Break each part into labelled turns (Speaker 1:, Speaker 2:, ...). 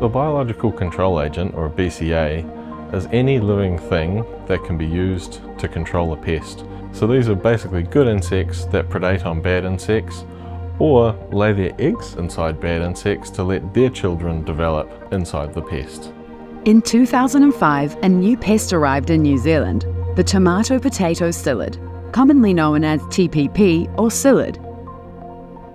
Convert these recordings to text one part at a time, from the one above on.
Speaker 1: A biological control agent, or a BCA, is any living thing that can be used to control a pest. So these are basically good insects that predate on bad insects or lay their eggs inside bad insects to let their children develop inside the pest.
Speaker 2: In 2005, a new pest arrived in New Zealand, the tomato potato psyllid, commonly known as TPP or psyllid.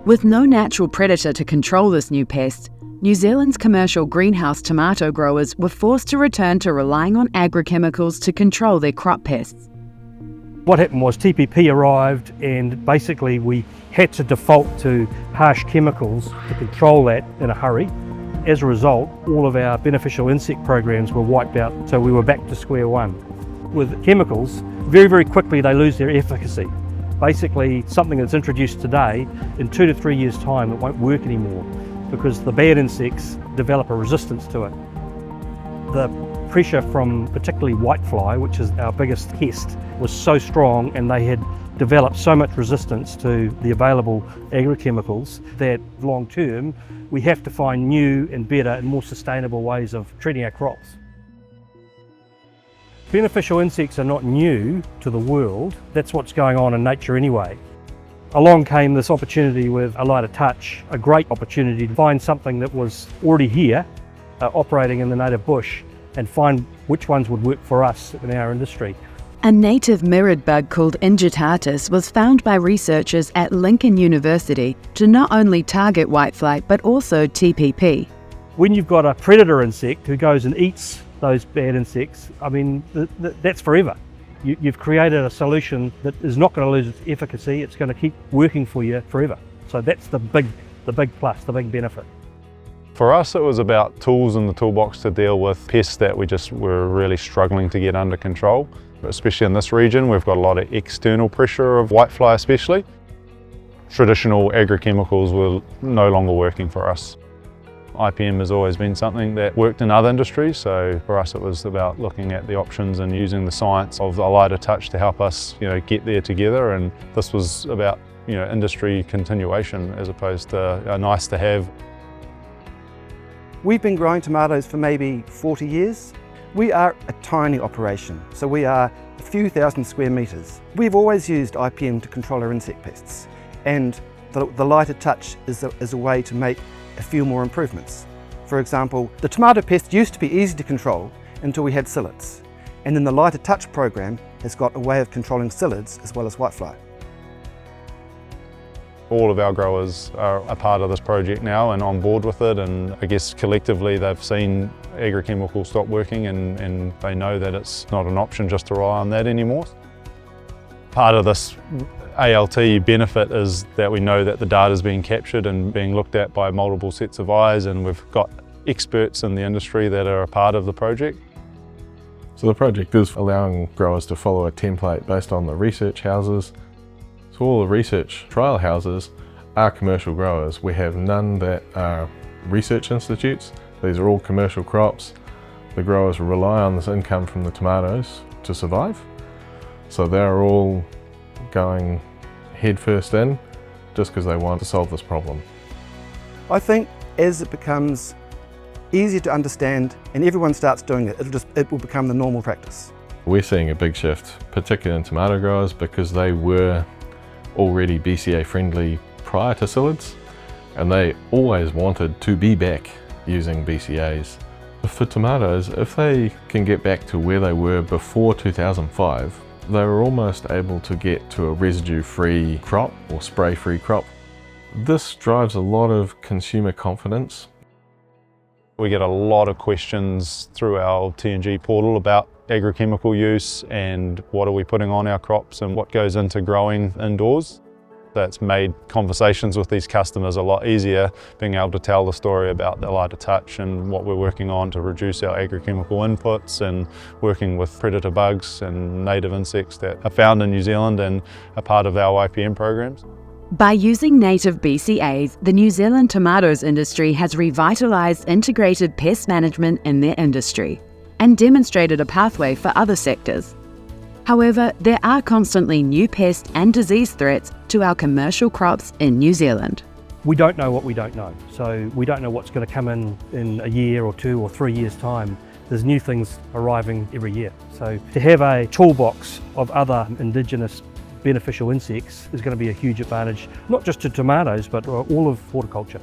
Speaker 2: With no natural predator to control this new pest, New Zealand's commercial greenhouse tomato growers were forced to return to relying on agrochemicals to control their crop pests.
Speaker 3: What happened was TPP arrived and basically we had to default to harsh chemicals to control that in a hurry. As a result, all of our beneficial insect programs were wiped out, so we were back to square one. With chemicals, very quickly they lose their efficacy. Basically, something that's introduced today, in 2 to 3 years' time, it won't work anymore because the bad insects develop a resistance to it. The pressure from particularly whitefly, which is our biggest pest, was so strong and they had developed so much resistance to the available agrochemicals that long term we have to find new and better and more sustainable ways of treating our crops. Beneficial insects are not new to the world, that's what's going on in nature anyway. Along came this opportunity with A Lighter Touch, a great opportunity to find something that was already here, operating in the native bush, and find which ones would work for us in our industry.
Speaker 2: A native mirrored bug called Ingitatus was found by researchers at Lincoln University to not only target whitefly but also TPP.
Speaker 3: When you've got a predator insect who goes and eats those bad insects, I mean, that's forever. You've created a solution that is not going to lose its efficacy, it's going to keep working for you forever. So that's the big plus, the big benefit.
Speaker 4: For us, it was about tools in the toolbox to deal with pests that we just were really struggling to get under control. Especially in this region, we've got a lot of external pressure of whitefly especially. Traditional agrochemicals were no longer working for us. IPM has always been something that worked in other industries, so for us it was about looking at the options and using the science of A Lighter Touch to help us, get there together, and this was about, industry continuation as opposed to a nice to have.
Speaker 5: We've been growing tomatoes for maybe 40 years. We are a tiny operation, so we are a few thousand square metres. We've always used IPM to control our insect pests, and the Lighter Touch is a way to make a few more improvements. For example, the tomato pest used to be easy to control until we had psyllids, and then the Lighter Touch program has got a way of controlling psyllids as well as whitefly.
Speaker 4: All of our growers are a part of this project now and on board with it, and I guess collectively they've seen agrichemicals stop working and they know that it's not an option just to rely on that anymore. Part of this ALT benefit is that we know that the data is being captured and being looked at by multiple sets of eyes, and we've got experts in the industry that are a part of the project.
Speaker 1: So the project is allowing growers to follow a template based on the research houses. So all the research trial houses are commercial growers. We have none that are research institutes. These are all commercial crops. The growers rely on this income from the tomatoes to survive. So they're all going headfirst in just because they want to solve this problem.
Speaker 5: I think as it becomes easier to understand and everyone starts doing it, it will become the normal practice.
Speaker 1: We're seeing a big shift, particularly in tomato growers, because they were already BCA friendly prior to psyllids, and they always wanted to be back using BCAs. For tomatoes, if they can get back to where they were before 2005, they were almost able to get to a residue-free crop or spray-free crop. This drives a lot of consumer confidence.
Speaker 4: We get a lot of questions through our T&G portal about agrochemical use and what are we putting on our crops and what goes into growing indoors. That's made conversations with these customers a lot easier, being able to tell the story about the Lighter Touch and what we're working on to reduce our agrochemical inputs, and working with predator bugs and native insects that are found in New Zealand and are part of our IPM programs.
Speaker 2: By using native BCAs, the New Zealand tomatoes industry has revitalised integrated pest management in their industry and demonstrated a pathway for other sectors. However, there are constantly new pest and disease threats to our commercial crops in New Zealand.
Speaker 3: We don't know what we don't know. So we don't know what's going to come in a year or 2 or 3 years' time. There's new things arriving every year. So to have a toolbox of other indigenous beneficial insects is going to be a huge advantage, not just to tomatoes, but all of horticulture.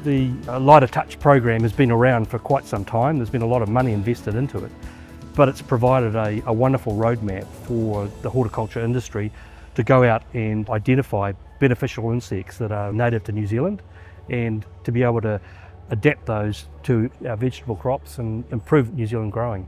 Speaker 3: The Lighter Touch program has been around for quite some time. There's been a lot of money invested into it, but it's provided a wonderful roadmap for the horticulture industry to go out and identify beneficial insects that are native to New Zealand and to be able to adapt those to our vegetable crops and improve New Zealand growing.